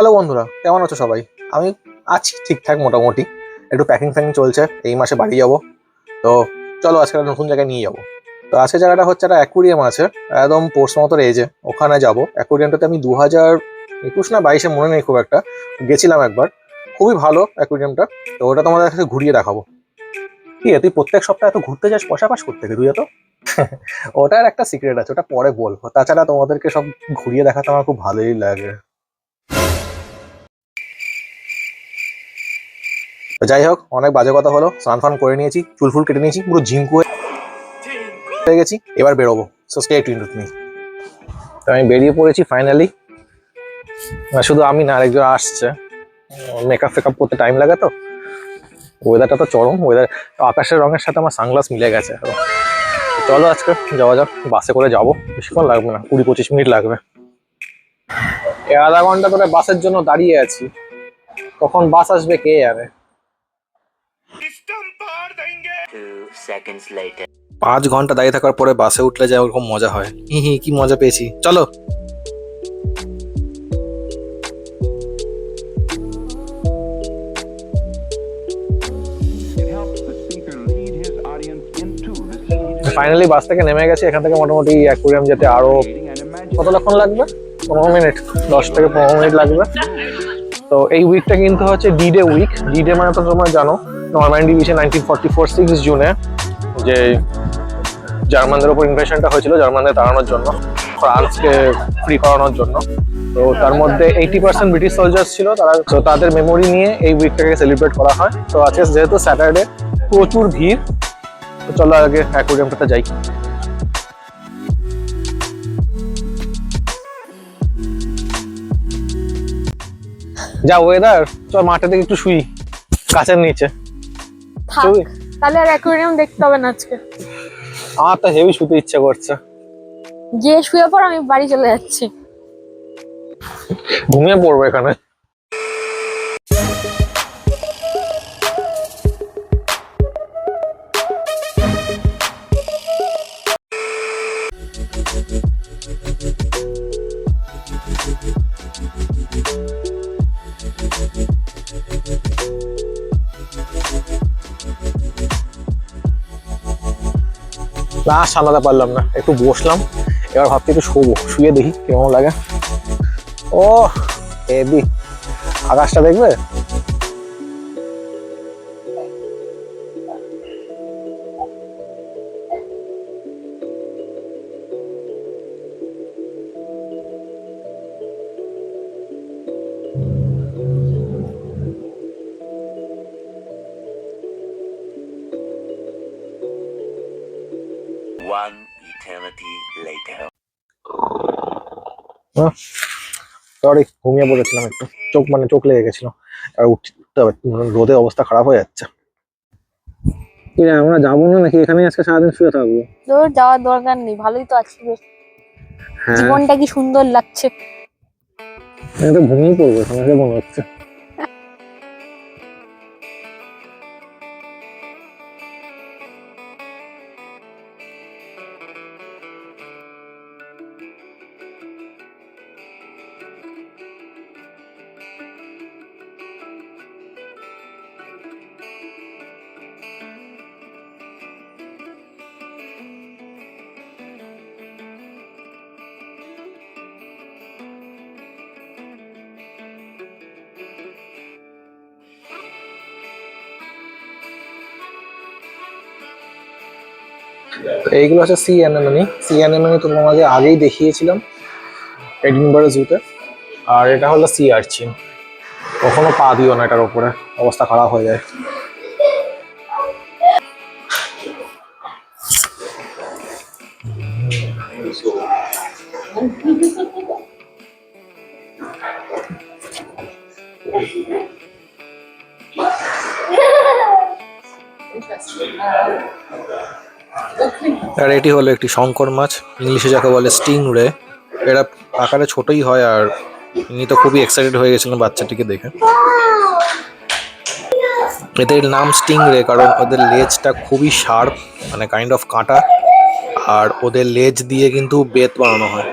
Hello বন্ধুরা, কেমন আছো সবাই? আমি আছি ঠিকঠাক মোটামুটি। একটু প্যাকিং ফ্যাকিং চলছে, এই মাসে বাড়ি যাবো। তো চলো আজকে একটা নতুন জায়গায় নিয়ে যাবো। তো আজকে জায়গাটা হচ্ছে একটা অ্যাকুরিয়াম আছে, একদম পোর্টসমাউথের এজে। ওখানে যাবো। অ্যাকুরিয়ামটাতে আমি 2021 না 22-এ মনে নেই খুব একটা, গেছিলাম একবার। খুবই ভালো অ্যাকুরিয়ামটা। তো ওটা তোমাদের কাছে ঘুরিয়ে দেখাবো। কি রে, তুই প্রত্যেক সপ্তাহে এত ঘুরতে যাস পয়সা পাস করতে তুই এত? ওটার একটা সিক্রেট আছে, ওটা পরে বলবো। তাছাড়া তোমাদেরকে সব ঘুরিয়ে দেখাতে আমার খুব ভালোই লাগে। তো যাই হোক, অনেক বাজে কথা হলো। স্নান ফান করে নিয়েছি, চুল ফুল কেটে নিয়েছি, পুরো ঝিঙ্কু হয়ে গেছি। এবার বেরোবো। So stay tuned with me. তো আমি বেরিয়ে পড়েছি ফাইনালি। শুধু আমি না, আরেকজন আসছে। মেকআপ ফেকআপ করতে টাইম লাগে তো। ওয়েদারটা তো চরম ওয়েদার। আকাশের রঙের সাথে আমার সানগ্লাস মিলে গেছে। তো চলো আজকে যাওয়া যাক। বাসে করে যাবো, বেশিক্ষণ লাগবে না, 20-25 মিনিট লাগবে। আধা ঘন্টা ধরে বাসের জন্য দাঁড়িয়ে আছি, কখন বাস আসবে কে জানে। 5 ঘন্টা দাঁড়িয়ে থাকার পরে বাসে উঠলে যা ওরকম মজা হয়, হি হি, কি মজা পেয়েছি। চলো। ফাইনালি বাস থেকে নেমে গেছি। এখান থেকে মোটামুটি অ্যাকুরিয়াম যেতে আরো কতক্ষণ লাগবে? 15 মিনিট, 10 থেকে 15 মিনিট লাগবে। তো এই উইকটা কিন্তু হচ্ছে ডি-ডে উইক। ডি-ডে মানে তো তোমরা জানো, নরম্যান্ডি বিচে 1944 6 জুনে যে জার্মানদের উপর ইনভেশনটা হয়েছিল, জার্মানদের তাড়ানোর জন্য, ফ্রান্সকে ফ্রি করানোর জন্য। তো তার মধ্যে 80% ব্রিটিশ সোলজার্স ছিল তারা। তো তাদের মেমোরি নিয়ে এই উইকটাকে সেলিব্রেট করা হয়। তো আজকে যেহেতু স্যাটারডে, প্রচুর ভিড়। তো চলো আগে অ্যাকোয়ারিয়ামটাতে যাই। যা ওয়েদার, চল মাঠে থেকে একটু শুই গাছের নিচে। থাক, তাহলে আর অ্যাকুয়ারিয়াম দেখতে হবে না আজকে। আমার তো হেভি শুতে ইচ্ছে করছে। গিয়ে শুয়ে পর, আমি বাড়ি চলে যাচ্ছি। ঘুমিয়ে পড়বো এখানে। না, সামলাতে পারলাম না, একটু বসলাম। এবার ভাবছি একটু শোবো, শুয়ে দেখি কেমন লাগে। ও হেভি, আকাশটা দেখবে। One eternity later. সরি, ঘুমিয়ে পড়েছিলাম একটু। চোখ লেগে গেছিল। আর উঠতে হবে, রোদে অবস্থা খারাপ হয়ে যাচ্ছে। আমরা যাবো না নাকি এখানে আজকে সারাদিন শুয়ে থাকবো? তোর যাওয়ার দরকার নেই, ভালোই তো আছি বেশ। হ্যাঁ, জীবনটা কি সুন্দর লাগছে। আমি তো ঘুমিয়ে পড়বো এখানে মনে হচ্ছে। এইগুলো হচ্ছে সি অ্যানেমনি। সি অ্যানেমনি তো তোমাকে আগেই দেখিয়েছিলাম এডিনবারা জুতে। আর এটা হলো সি আর্চিন। কখনো পা দিও না এটার উপরে, অবস্থা খারাপ হয়ে যায়। আর এটি হলো একটি শঙ্কর মাছ, ইংলিশে যাকে বলে স্টিং রে। এরা আকারে ছোটই হয়, আর ইনি তো খুবই এক্সাইটেড হয়ে গেছিলেন বাচ্চাটিকে দেখে। এদের নাম স্টিং রে কারণ ওদের লেজটা খুবই শার্প, মানে কাইন্ড অফ কাঁটা। আর ওদের লেজ দিয়ে কিন্তু বেত বানানো হয়।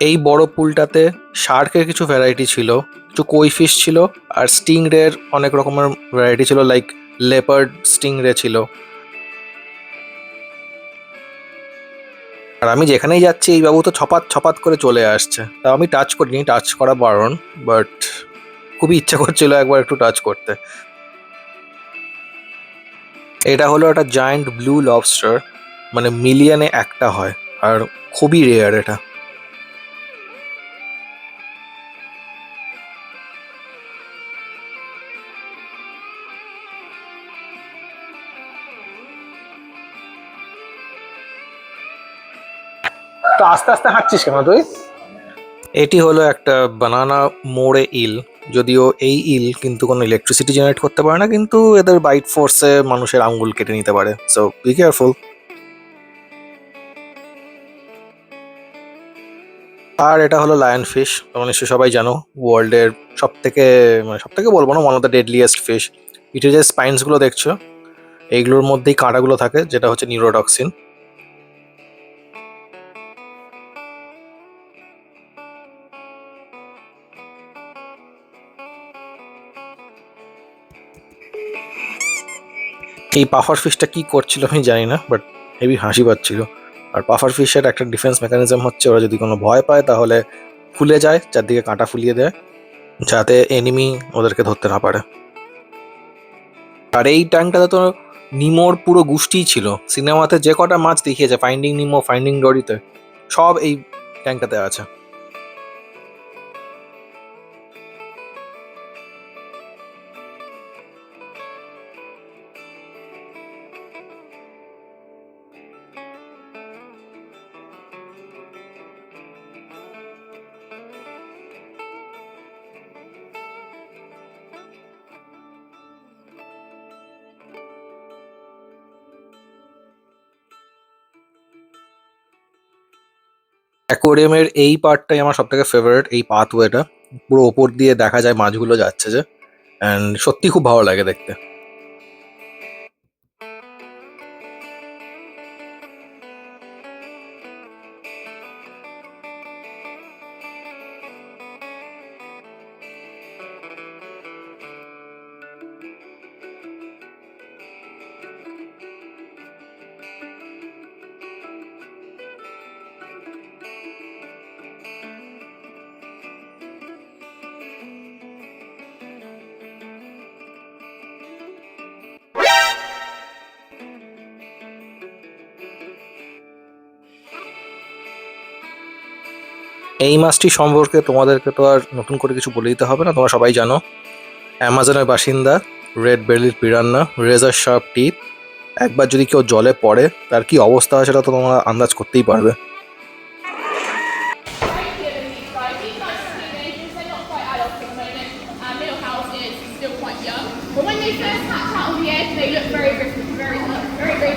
এই বড় পুলটাতে শার্কের কিছু ভ্যারাইটি ছিল, কিছু কই ফিশ ছিল, আর স্টিং রের অনেক রকমের ভ্যারাইটি ছিল, লাইক লেপার্ড স্টিং রে ছিল। আর আমি যেখানেই যাচ্ছি এই বাবু তো ছপাত ছপাত করে চলে আসছে, তা আমি টাচ করিনি, টাচ করা বারণ, বাট খুবই ইচ্ছা করছিল একবার একটু টাচ করতে। এটা হলো একটা জায়ান্ট ব্লু লবস্টার, মানে মিলিয়নে একটা হয়, আর খুবই রেয়ার এটা। তো আস্তে আস্তে হাঁটছিস কেন তুই? এটি হলো একটা বানানা মোড়ে ইল। যদিও এই ইল কিন্তু কোনো ইলেকট্রিসিটি জেনারেট করতে পারে না, কিন্তু এদের বাইট ফোর্সে মানুষের আঙ্গুল কেটে নিতে পারে, সো বি কেয়ারফুল। আর এটা হলো লায়ন ফিশ, তোমরা নিশ্চয়ই সবাই জানো ওয়ার্ল্ডের সব থেকে, মানে সব থেকে বলবো না, one of the deadliest fish. পিঠে যে স্পাইনস গুলো দেখছো এইগুলোর মধ্যেই কাঁটাগুলো থাকে, যেটা হচ্ছে নিউরোটক্সিন। এই পাফার ফিশটা কি করছিল আমি জানি না, বাট হেভি হাসি পাচ্ছিল। আর পাফার ফিশের একটা ডিফেন্স মেকানিজম হচ্ছে ওরা যদি কোনো ভয় পায় তাহলে ফুলে যায়, চারদিকে কাঁটা ফুলিয়ে দেয়, যাতে এনিমি ওদেরকে ধরতে না পারে। আর এই ট্যাঙ্কটাতে তো নিমোর পুরো গোষ্ঠীই ছিল। সিনেমাতে যে কটা মাছ দেখিয়েছে, ফাইন্ডিং নিমো, ফাইন্ডিং ডরিতে, সব এই ট্যাঙ্কটাতে আছে। অ্যাকোয়ারিয়ামের এই পার্টটাই আমার সব থেকে ফেভারিট, এই পাথওয়েটা পুরো ওপর দিয়ে দেখা যায় মাছগুলো যাচ্ছে যে, অ্যান্ড সত্যি খুব ভালো লাগে দেখতে। এই মাছটি সম্পর্কে তোমাদেরকে তো আর নতুন করে কিছু বলে দিতে হবে না, তোমরা সবাই জানো। অ্যামাজনের বাসিন্দা, রেড বেলির পিরান্না, রেজার শার্প টিপ। একবার যদি কেউ জলে পড়ে তার কি অবস্থা হয় সেটা তো তোমরা আন্দাজ করতেই পারবে। Little house is still quite young, but when they first hatch out of the egg, they look very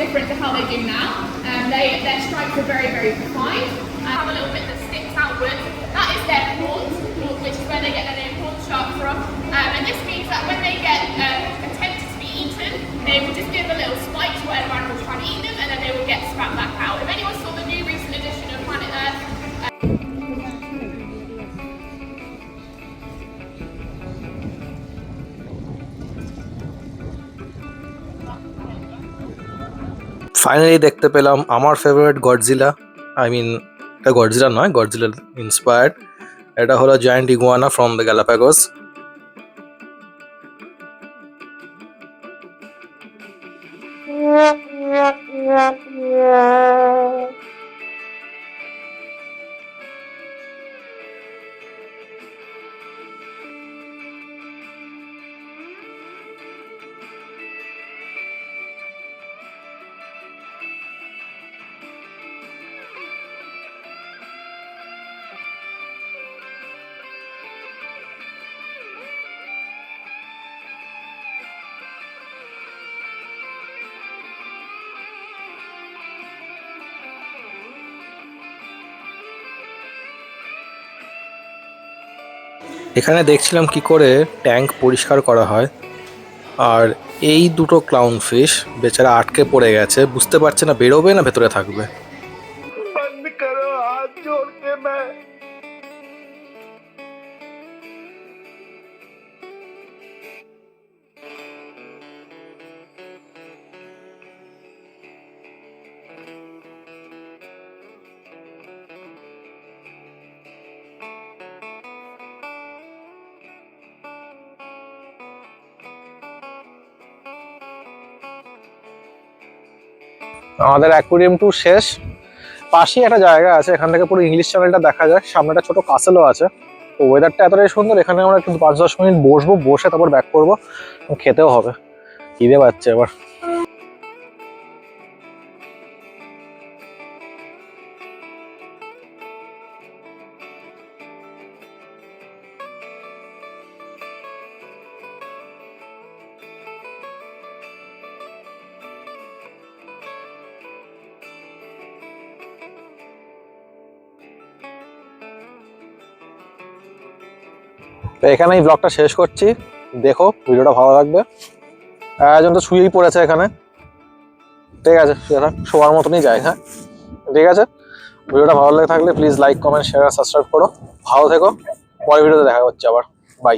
different to how they do now. Their stripes are very defined. Have a little bit that sticks outwards. That is their horns, which is where they get their name horn shark from. And this means that when they get attempted to be eaten, they will just give a little spike to whatever animal's trying to eat them, and then they will get spat back out. If anyone saw the new recent edition of Planet Earth, finally দেখতে পেলাম আমার favourite Godzilla. I mean, এটা Godzilla নয়, Godzilla inspired. এটা হলো giant iguana from the Galapagos. এখানে দেখছিলাম কি করে ট্যাঙ্ক পরিষ্কার করা হয়। আর এই দুটো ক্লাউন ফিশ বেচারা আটকে পড়ে গেছে, বুঝতে পারছে না বেরোবে না ভেতরে থাকবে। बंद करो हाथ जोड़ के मैं আমাদের অ্যাকুয়ারিয়াম ট্যুর শেষ। পাশেই একটা জায়গা আছে, এখান থেকে পুরো ইংলিশ চ্যানেলটা দেখা যায়, সামনে একটা ছোট কাসেলও আছে। তো ওয়েদারটা এতটাই সুন্দর, এখানে আমরা একটু 5-10 মিনিট বসবো, বসে তারপর ব্যাক করবো, খেতেও হবে, খিদে পাচ্ছে এবার। তো এখানেই ব্লগটা শেষ করছি। দেখো ভিডিওটা ভালো লাগবে। আয়োজন তো শুয়েই পড়েছে এখানে, ঠিক আছে, শুয়ে থাক, শোয়ার মতনই যায়। হ্যাঁ ঠিক আছে, ভিডিওটা ভালো লাগে থাকলে please like, comment, share, subscribe করো। ভালো থেকো, পরের ভিডিওতে দেখা হচ্ছে আবার। বাই।